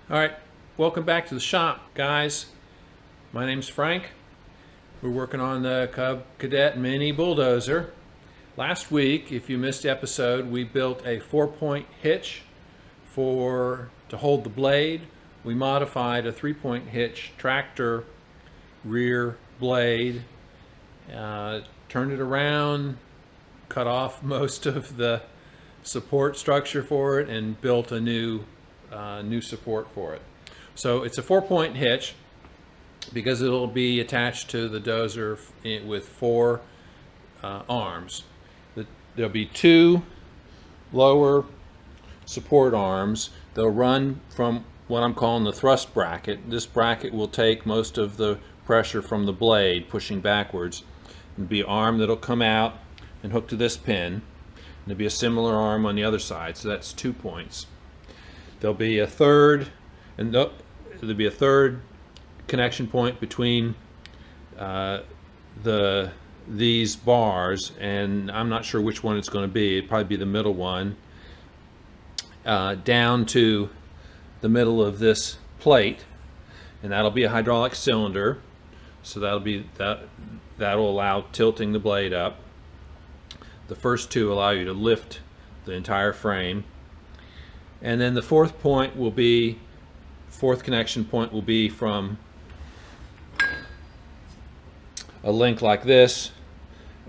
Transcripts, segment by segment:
Alright, welcome back to the shop, guys. My name's Frank. We're working on the Cub Cadet Mini-Bulldozer. Last week, if you missed the episode, we built a 4-point hitch to hold the blade. We modified a 3-point hitch tractor rear blade, turned it around, cut off most of the support structure for it, and built a new support for it. So it's a 4-point hitch because it'll be attached to the dozer with 4 arms. There'll be 2 lower support arms. They'll run from what I'm calling the thrust bracket. This bracket will take most of the pressure from the blade pushing backwards. There'll be an arm that'll come out and hook to this pin. And there'll be a similar arm on the other side, so that's 2 points. There'll be a third, and there'll be a third connection point between these bars, and I'm not sure which one it's going to be. It'll probably be the middle one, down to the middle of this plate, and that'll be a hydraulic cylinder. So that'll allow tilting the blade up. The first 2 allow you to lift the entire frame. And then the fourth connection point will be from a link like this,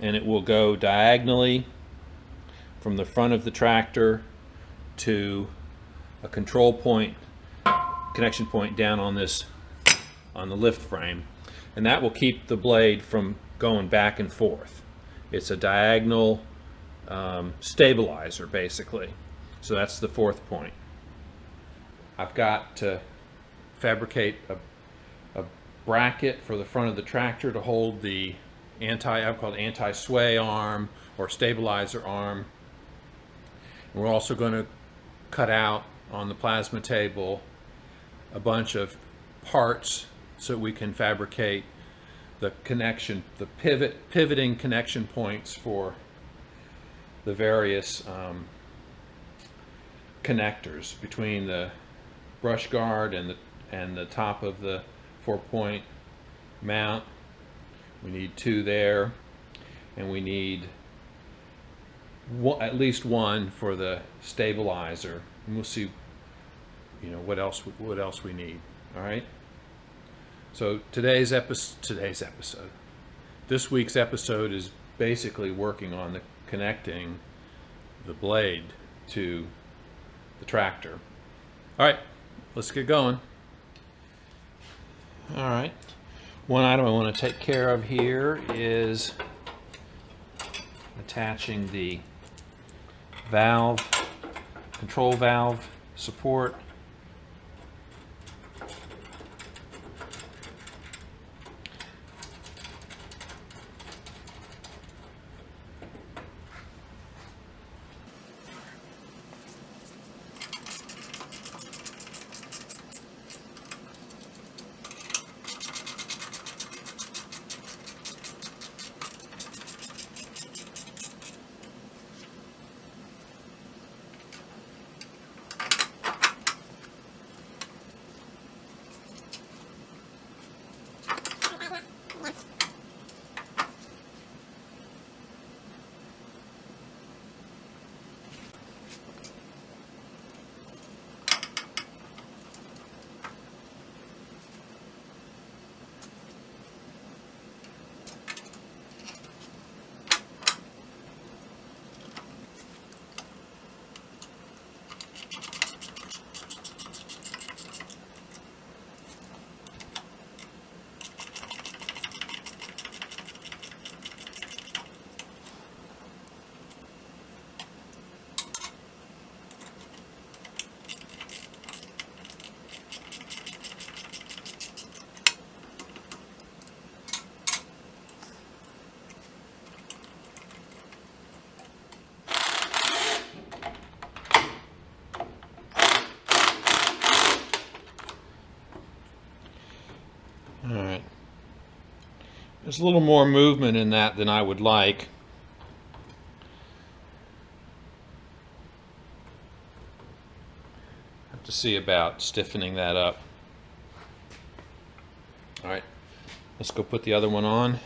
and it will go diagonally from the front of the tractor to a control point, connection point down on the lift frame, and that will keep the blade from going back and forth. It's a diagonal stabilizer, basically. So that's the 4th point. I've got to fabricate a bracket for the front of the tractor to hold the I've called anti-sway arm or stabilizer arm. And we're also going to cut out on the plasma table a bunch of parts so we can fabricate the pivoting connection points for the various connectors between the brush guard and the top of the 4-point mount. We need 2 there, and we need at least 1 for the stabilizer, and we'll see what else we need. All right, so this week's episode is basically working on connecting the blade to the tractor. All right, let's get going. All right, one item I want to take care of here is attaching the control valve support. All right, there's a little more movement in that than I would like. to see about stiffening that up. All right, let's go put the other one on.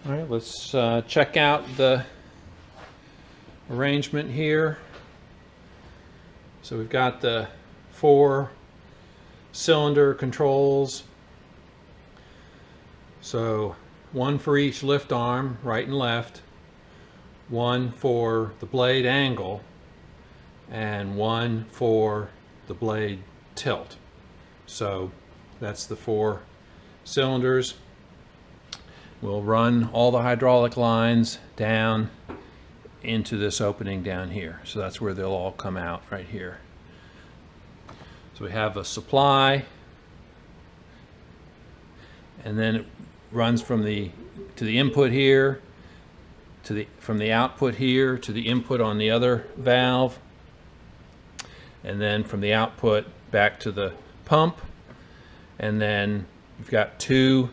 All right, let's check out the arrangement here. So we've got the 4 cylinder controls. So 1 for each lift arm, right and left, 1 for the blade angle, and 1 for the blade tilt. So that's the 4 cylinders. We'll run all the hydraulic lines down into this opening down here. So that's where they'll all come out, right here. So we have a supply, and then it runs from the input here to from the output here to the input on the other valve, and then from the output back to the pump. And then we've got 2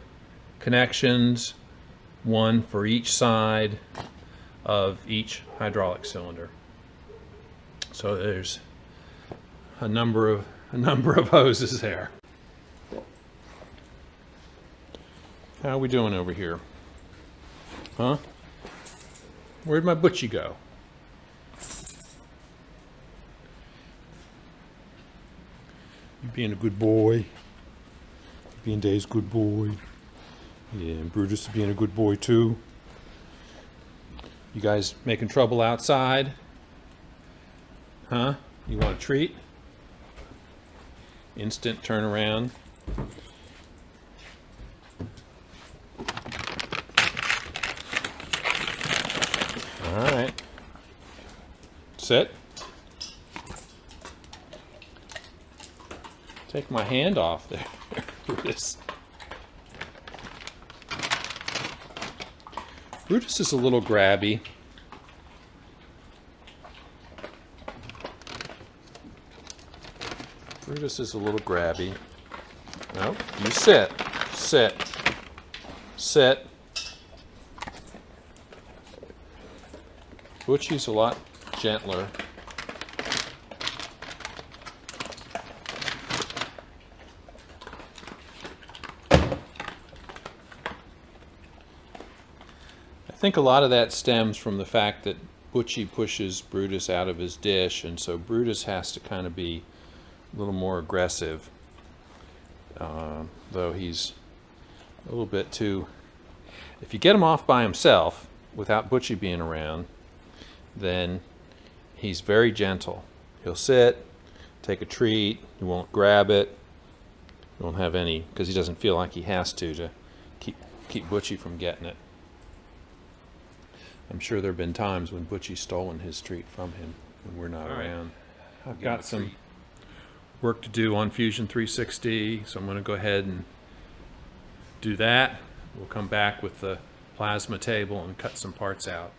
connections, 1 for each side of each hydraulic cylinder. So there's a number of hoses there. How are we doing over here? Huh? Where'd my butchie go? You being a good boy. Being Dave's good boy. Yeah, and Brutus is being a good boy too. You guys making trouble outside? Huh? You want a treat? Instant turnaround. All right. Sit. Take my hand off there, Brutus. Brutus is a little grabby. Brutus is a little grabby. No, you sit. Sit. Sit. Butchie's a lot gentler. I think a lot of that stems from the fact that Butchie pushes Brutus out of his dish, and so Brutus has to kind of be a little more aggressive, though he's a little bit too... If you get him off by himself without Butchie being around, then he's very gentle. He'll sit, take a treat. He won't grab it. He won't have any, because he doesn't feel like he has to keep Butchie from getting it. I'm sure there have been times when Butchie's stolen his treat from him when we're not around. I've got some work to do on Fusion 360, so I'm going to go ahead and do that. We'll come back with the plasma table and cut some parts out.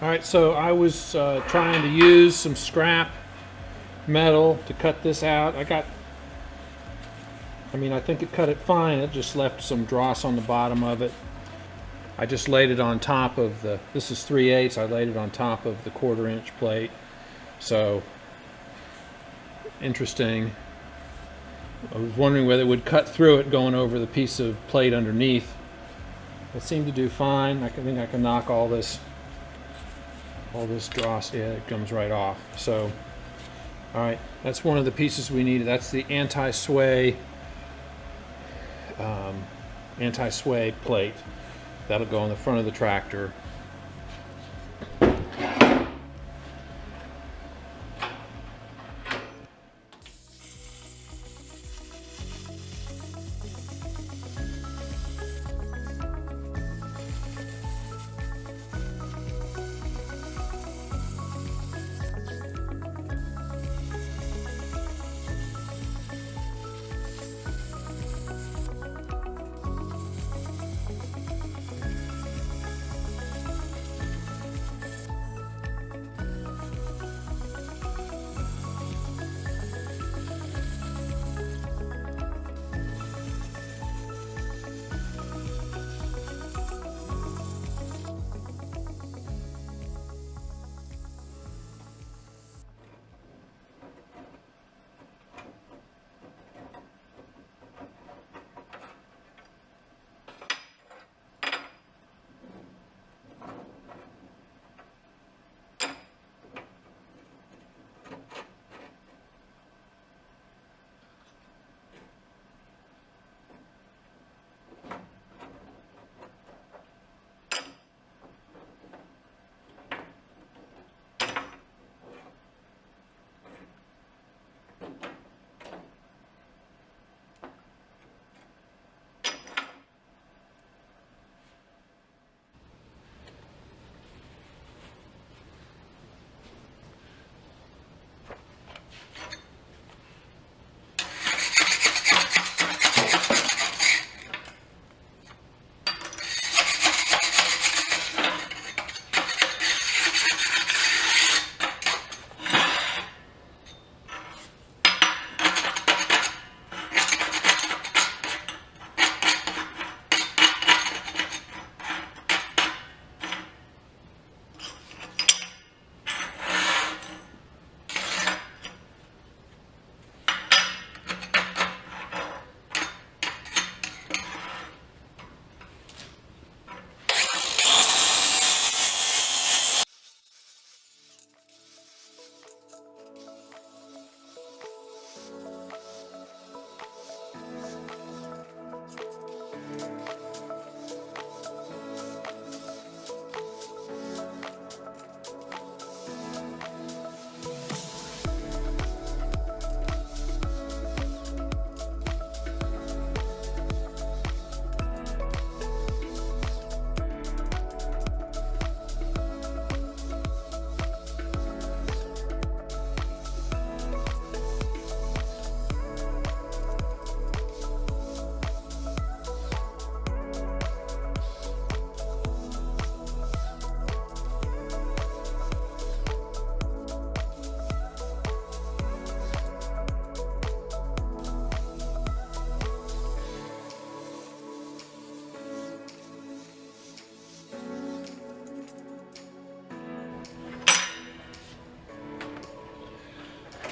Alright, so I was trying to use some scrap metal to cut this out. I think it cut it fine. It just left some dross on the bottom of it. I just laid it on top of this is 3/8. I laid it on top of the 1/4 inch plate. So, interesting. I was wondering whether it would cut through it going over the piece of plate underneath. It seemed to do fine. I think I can knock all this dross, yeah, it comes right off. So, all right, that's one of the pieces we needed. That's the anti-sway plate. That'll go on the front of the tractor.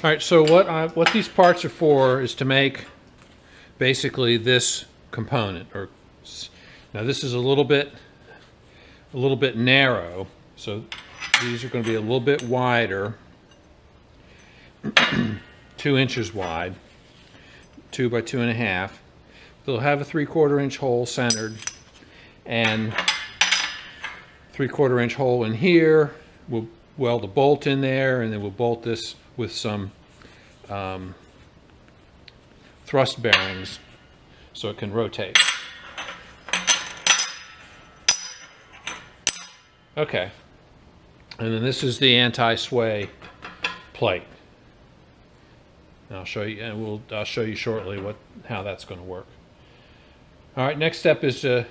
All right, so what these parts are for is to make basically this component. Now this is a little bit narrow, so these are going to be a little bit wider, 2 inches wide, 2 by 2.5. They'll have a 3/4 inch hole centered, and 3/4 inch hole in here. We'll weld a bolt in there, and then we'll bolt this with some thrust bearings so it can rotate. Okay, and then this is the anti-sway plate. And I'll show you, and I'll show you shortly how that's going to work. All right, next step is to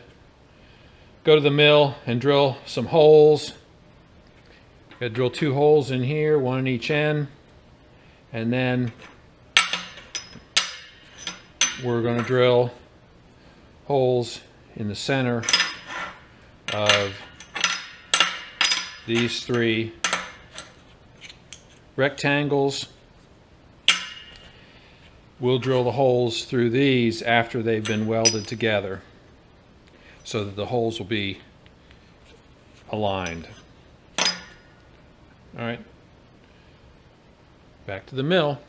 go to the mill and drill some holes. Got to drill 2 holes in here, 1 in each end, and then we're going to drill holes in the center of these 3 rectangles. We'll drill the holes through these after they've been welded together so that the holes will be aligned. All right, back to the mill.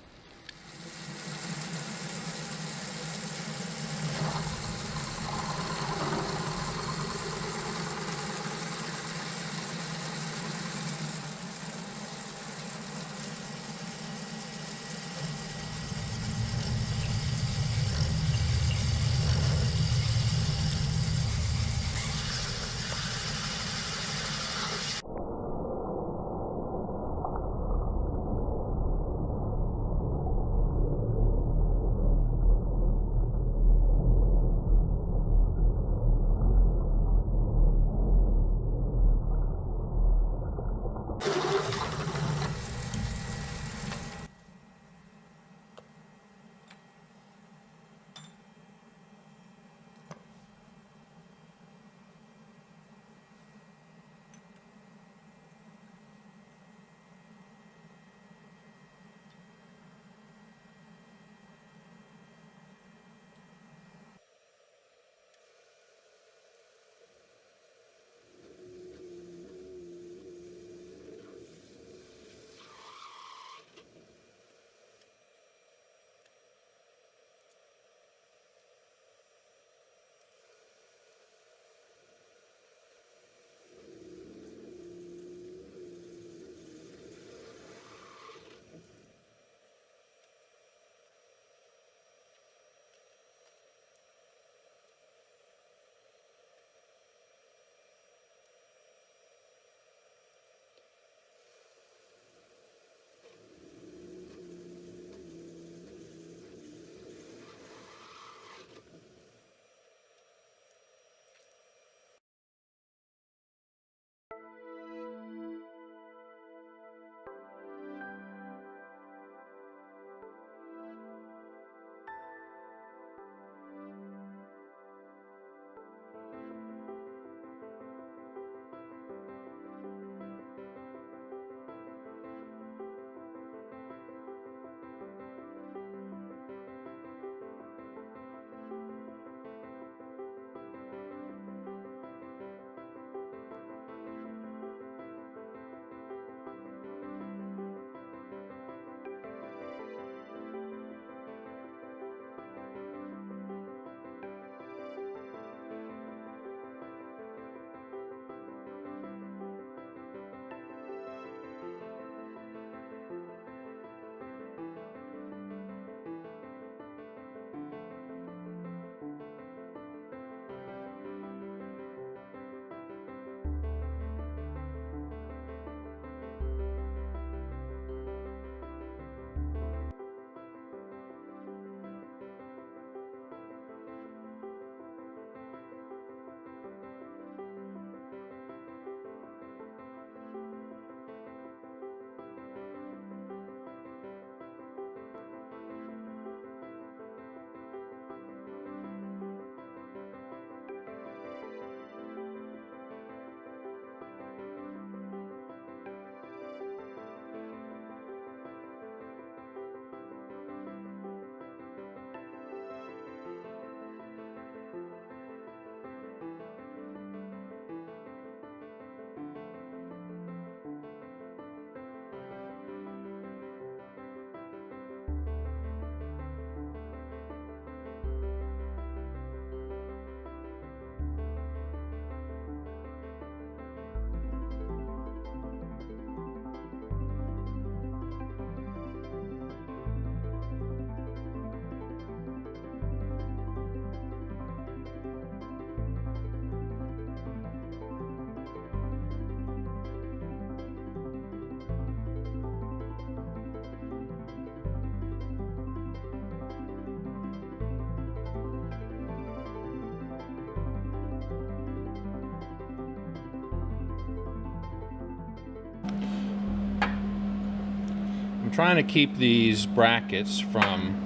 trying to keep these brackets from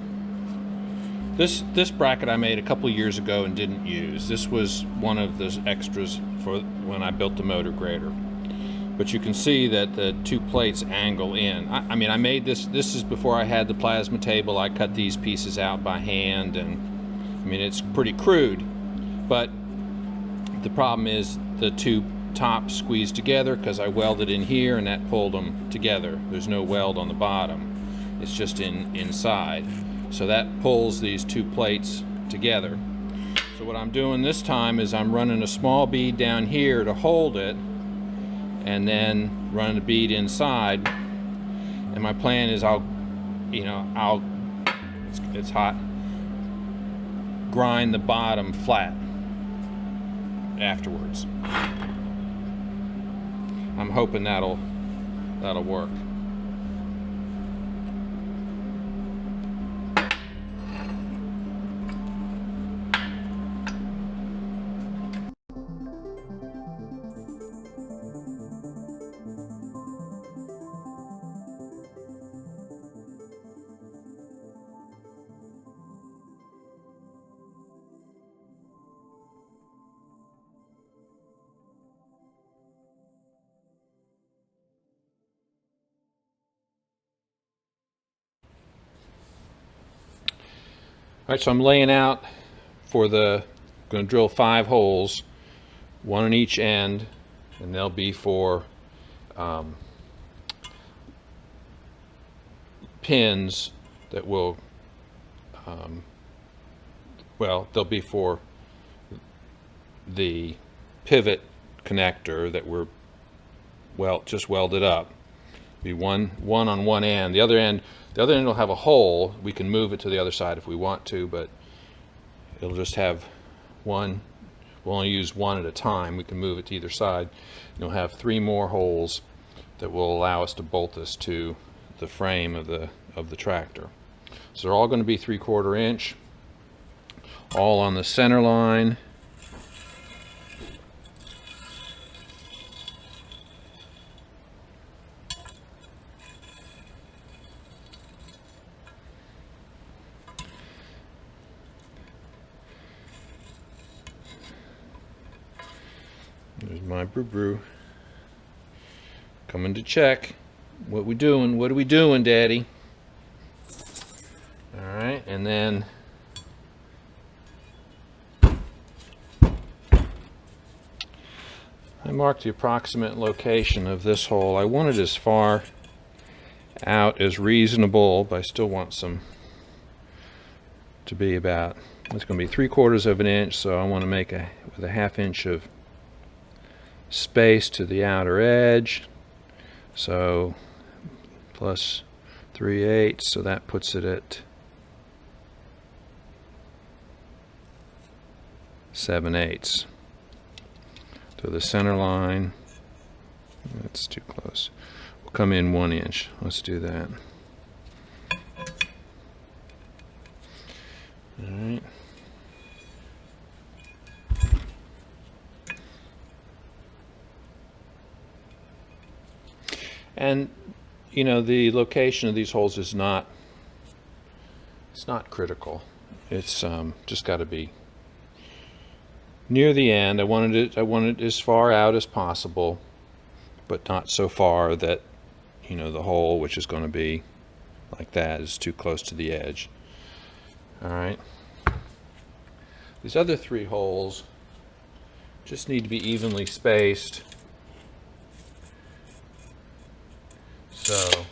this bracket I made a couple years ago and didn't use. This was one of the extras for when I built the motor grader. But you can see that the two plates angle in. I mean, I made this is before I had the plasma table. I cut these pieces out by hand, and I mean, it's pretty crude, but the problem is the two tops squeezed together because I welded in here and that pulled them together. There's no weld on the bottom, it's just inside. So that pulls these two plates together. So what I'm doing this time is I'm running a small bead down here to hold it, and then running a bead inside. And my plan is it's hot, grind the bottom flat afterwards. I'm hoping that'll work. All right, so I'm laying out for going to drill 5 holes, 1 on each end, and they'll be for pins that will, well, they'll be for the pivot connector that we're just welded up. Be one on one end. The other end will have a hole. We can move it to the other side if we want to, but it'll just have one. We'll only use one at a time. We can move it to either side. And you'll have 3 more holes that will allow us to bolt this to the frame of the tractor. So they're all going to be 3/4 inch, all on the center line. There's my brew coming to check. What we doing? What are we doing, Daddy? All right, and then I marked the approximate location of this hole. I want it as far out as reasonable, but I still want some to be about. It's going to be 3/4 of an inch, so I want to make with a 1/2 inch of space to the outer edge, so plus 3/8, so that puts it at 7/8. To the center line, that's too close. We'll come in 1 inch. Let's do that. All right. And you know, the location of these holes is not critical. It's just got to be near the end. I wanted it as far out as possible, but not so far that, you know, the hole, which is going to be like that, is too close to the edge. All right. These other 3 holes just need to be evenly spaced. So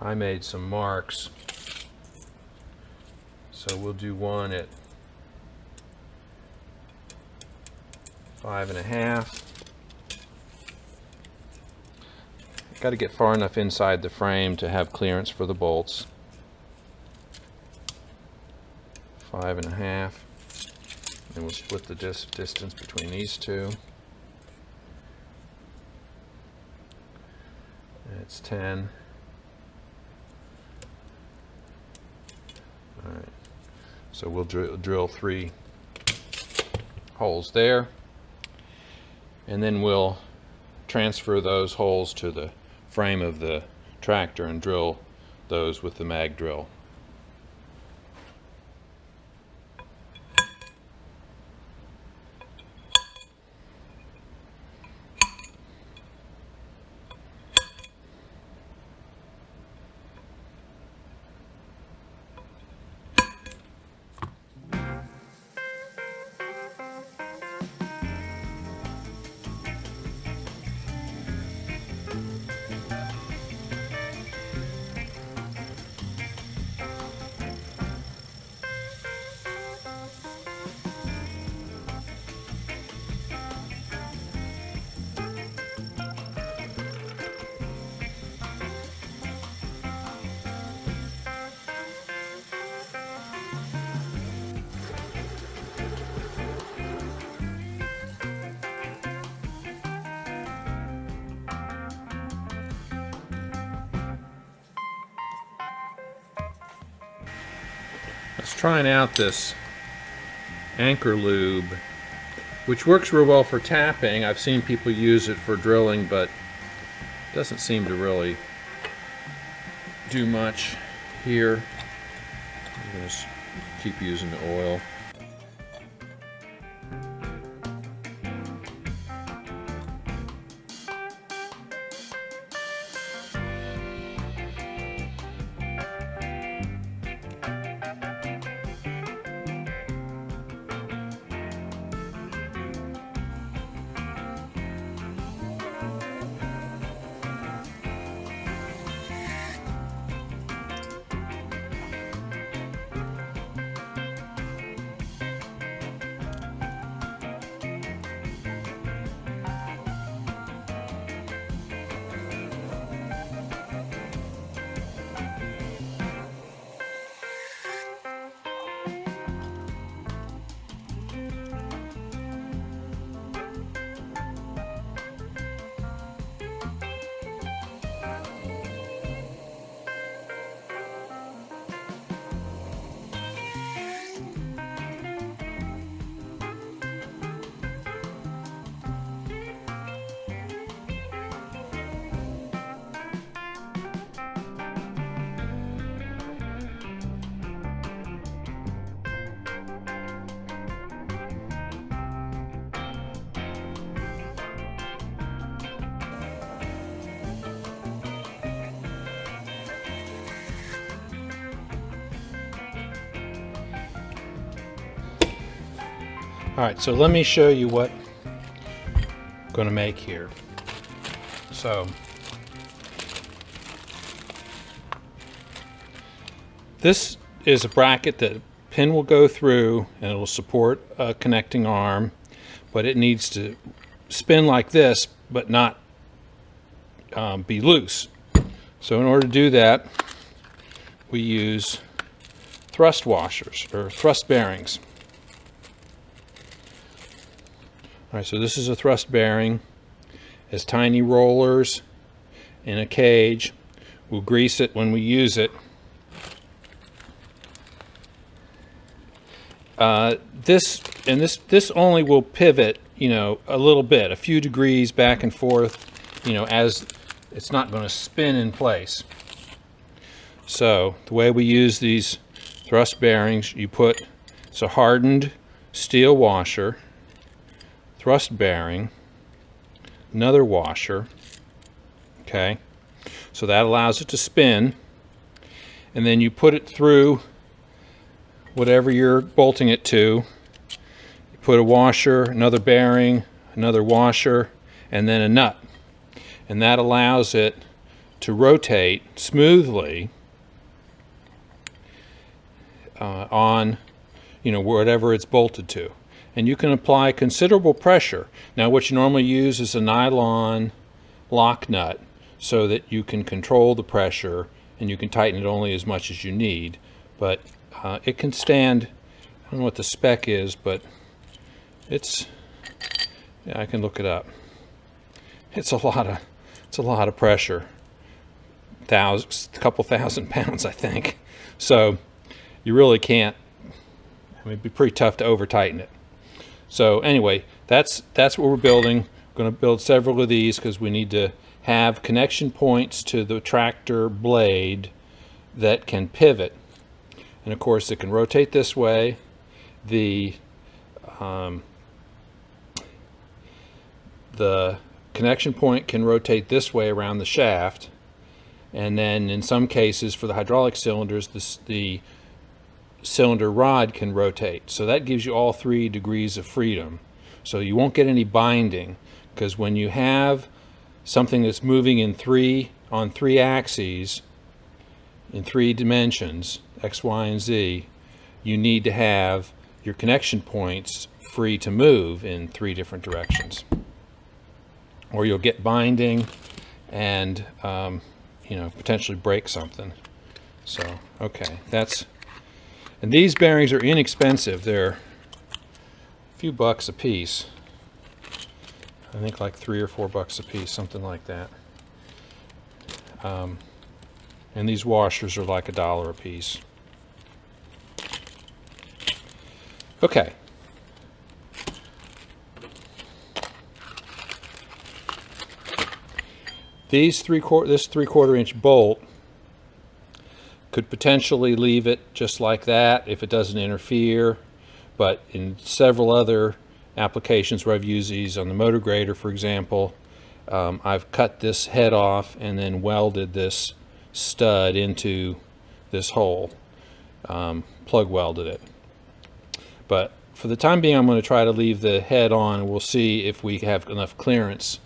I made some marks. So we'll do one at 5.5. Got to get far enough inside the frame to have clearance for the bolts. 5.5. And we'll split the distance between these two. It's 10. All right. So we'll drill 3 holes there, and then we'll transfer those holes to the frame of the tractor and drill those with the mag drill. I was trying out this anchor lube, which works real well for tapping. I've seen people use it for drilling, but doesn't seem to really do much here. I'm just keep using the oil. Alright, so let me show you what I'm going to make here. So, this is a bracket that a pin will go through and it will support a connecting arm, but it needs to spin like this but not be loose. So in order to do that, we use thrust washers or thrust bearings. Alright, so this is a thrust bearing. It has tiny rollers in a cage. We'll grease it when we use it. This only will pivot, a little bit, a few degrees back and forth, as it's not going to spin in place. So the way we use these thrust bearings, it's a hardened steel washer, thrust bearing, another washer, okay, so that allows it to spin, and then you put it through whatever you're bolting it to. You put a washer, another bearing, another washer, and then a nut, and that allows it to rotate smoothly on whatever it's bolted to. And you can apply considerable pressure. Now what you normally use is a nylon lock nut so that you can control the pressure and you can tighten it only as much as you need. But it can stand, I don't know what the spec is, but I can look it up. It's a lot of pressure. A couple thousand pounds, I think. So you really can't, it'd be pretty tough to over tighten it. So anyway, that's what we're building. We're going to build several of these because we need to have connection points to the tractor blade that can pivot. And of course it can rotate this way. The connection point can rotate this way around the shaft, and then in some cases for the hydraulic cylinders the cylinder rod can rotate. So that gives you all 3 degrees of freedom. So you won't get any binding, because when you have something that's moving on 3 axes in 3 dimensions, X, Y, and Z, you need to have your connection points free to move in 3 different directions, or you'll get binding and potentially break something. So okay, and these bearings are inexpensive. They're a few bucks a piece. I think like $3 or $4 a piece, something like that. And these washers are like $1 a piece. Okay. This 3/4 inch bolt could potentially leave it just like that if it doesn't interfere, but in several other applications where I've used these, on the motor grader for example, I've cut this head off and then welded this stud into this hole, plug welded it. But for the time being I'm going to try to leave the head on, and we'll see if we have enough clearance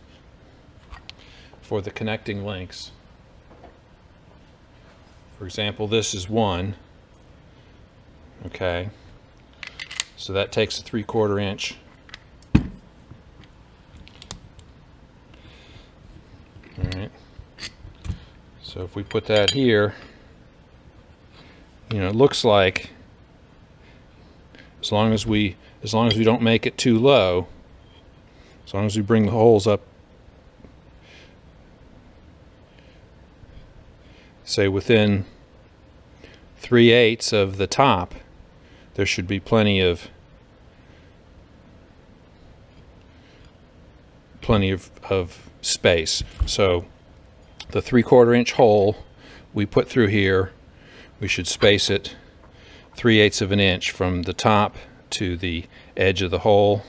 for the connecting links. For example, this is 1. Okay, so that takes a 3/4 inch. Alright, so if we put that here, it looks like as long as we don't make it too low, as long as we bring the holes up, say within 3/8 of the top, there should be plenty of space. So the 3/4 inch hole we put through here, we should space it 3/8 of an inch from the top to the edge of the hole,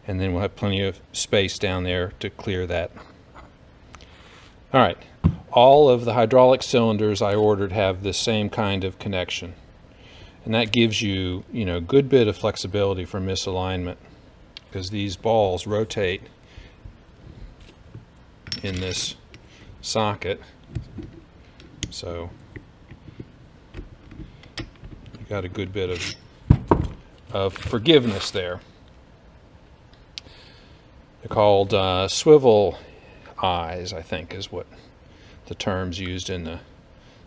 and then we'll have plenty of space down there to clear that. Alright, all of the hydraulic cylinders I ordered have this same kind of connection, and that gives you, a good bit of flexibility for misalignment, because these balls rotate in this socket, so you got a good bit of forgiveness there. They're called swivel eyes, I think is what the terms used in the,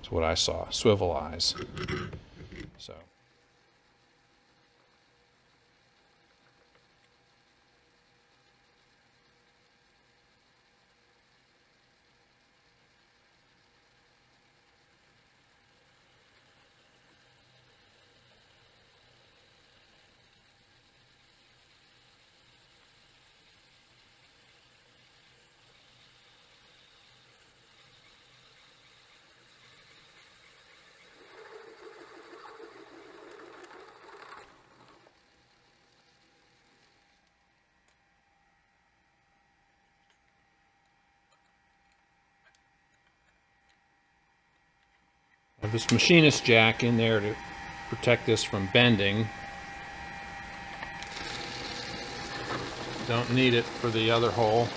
it's what I saw, swivel eyes. So I have this machinist jack in there to protect this from bending. Don't need it for the other hole.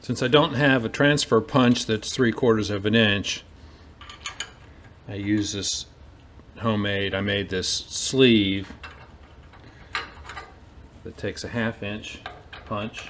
Since I don't have a transfer punch that's 3/4 of an inch, I use this homemade, I made this sleeve that takes a 1/2 inch punch.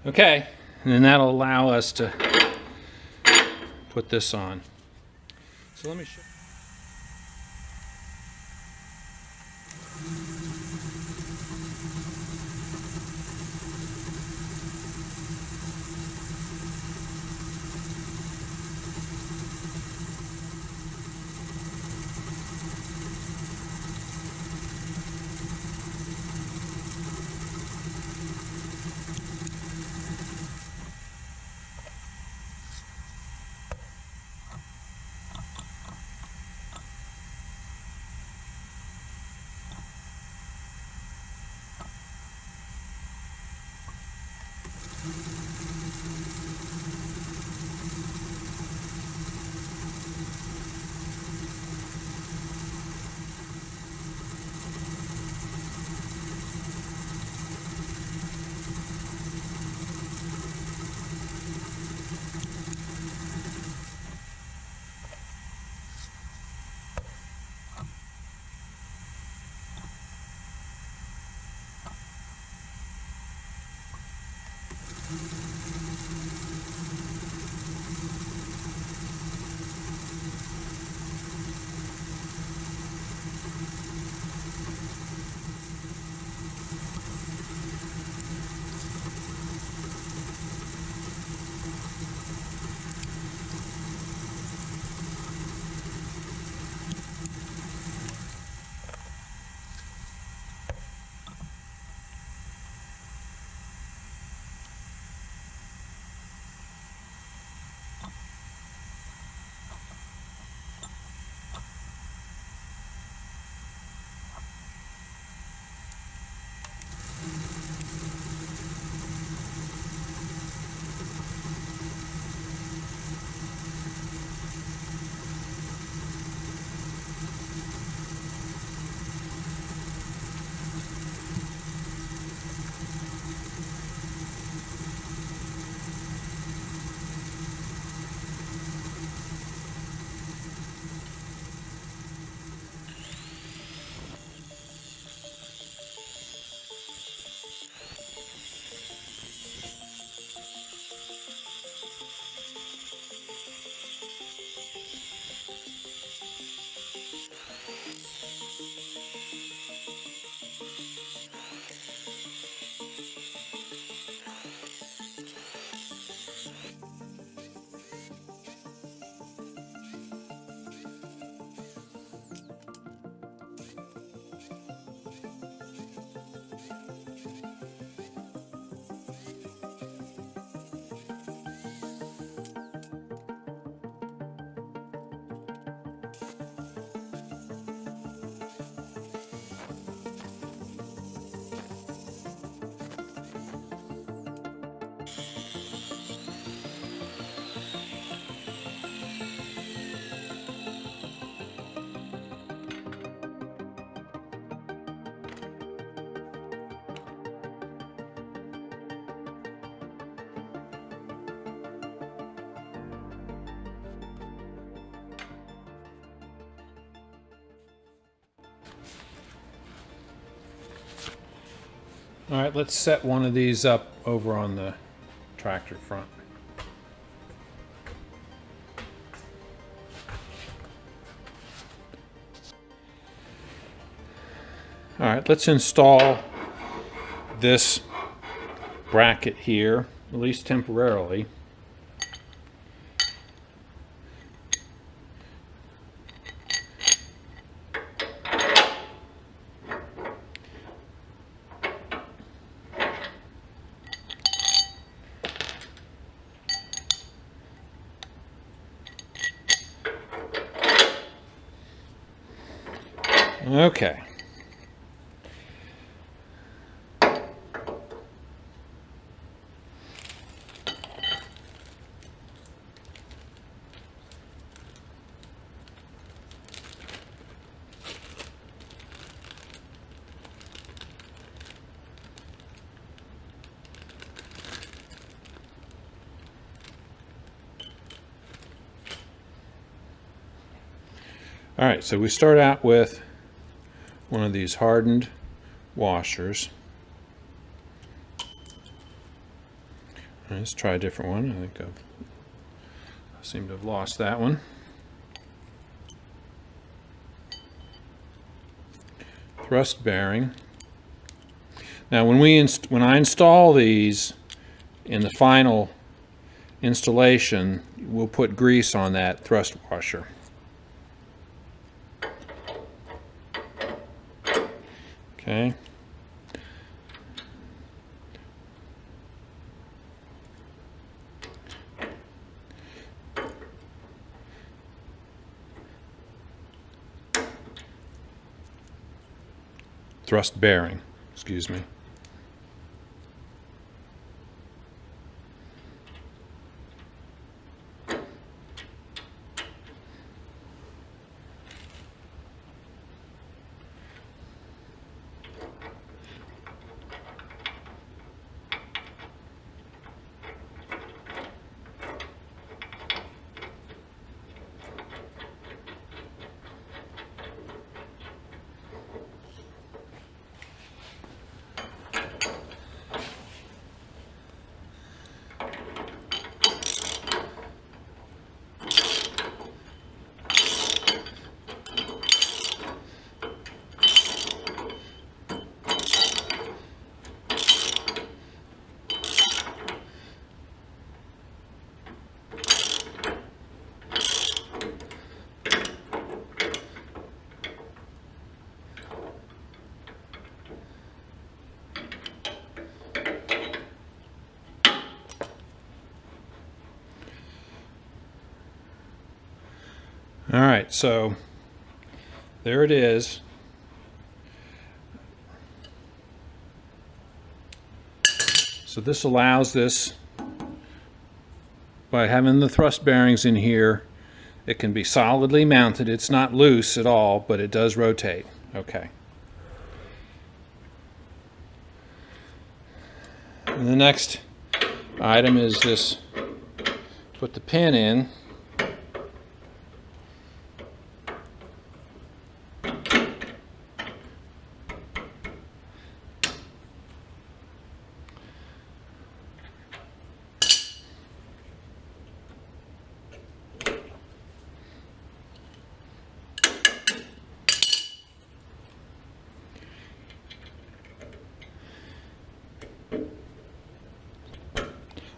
Okay, and then that'll allow us to put this on. So let me show. All right, let's set one of these up over on the tractor front. All right, let's install this bracket here, at least temporarily. Okay. All right, so we start out with one of these hardened washers. Let's try a different one. I think I seem to have lost that one. Thrust bearing. Now when I install these in the final installation, we'll put grease on that thrust washer. Okay. Thrust bearing, excuse me. All right, so there it is. So this allows this, by having the thrust bearings in here, it can be solidly mounted. It's not loose at all, but it does rotate. Okay. And the next item is this, put the pin in.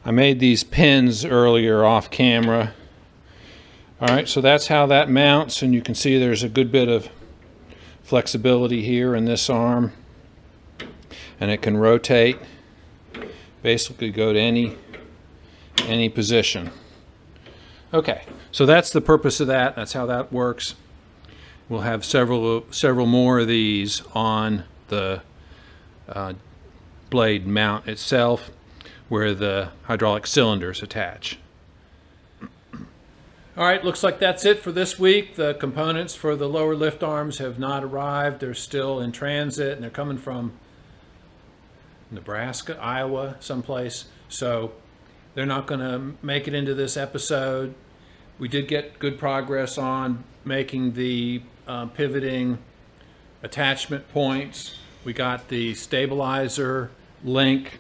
I made these pins earlier off camera. Alright, so that's how that mounts, and you can see there's a good bit of flexibility here in this arm, and it can rotate, basically go to any position. Okay, so that's the purpose of that. That's how that works. We'll have several more of these on the blade mount itself, where the hydraulic cylinders attach. All right, looks like that's it for this week. The components for the lower lift arms have not arrived. They're still in transit, and they're coming from Nebraska, Iowa, someplace. So they're not going to make it into this episode. We did get good progress on making the pivoting attachment points. We got the stabilizer link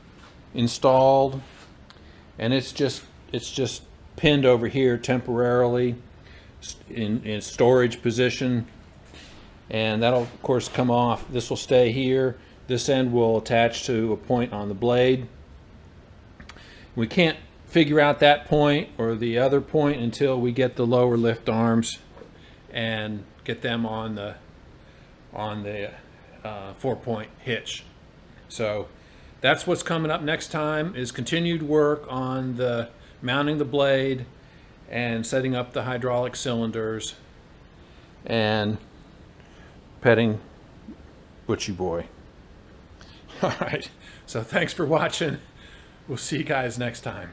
installed, and it's just pinned over here temporarily in storage position, and that'll of course come off. This will stay here. This end will attach to a point on the blade. We can't figure out that point or the other point until we get the lower lift arms and get them on the 4-point hitch. So that's what's coming up next time, is continued work on the mounting the blade and setting up the hydraulic cylinders and petting Butchie Boy. All right, so thanks for watching. We'll see you guys next time.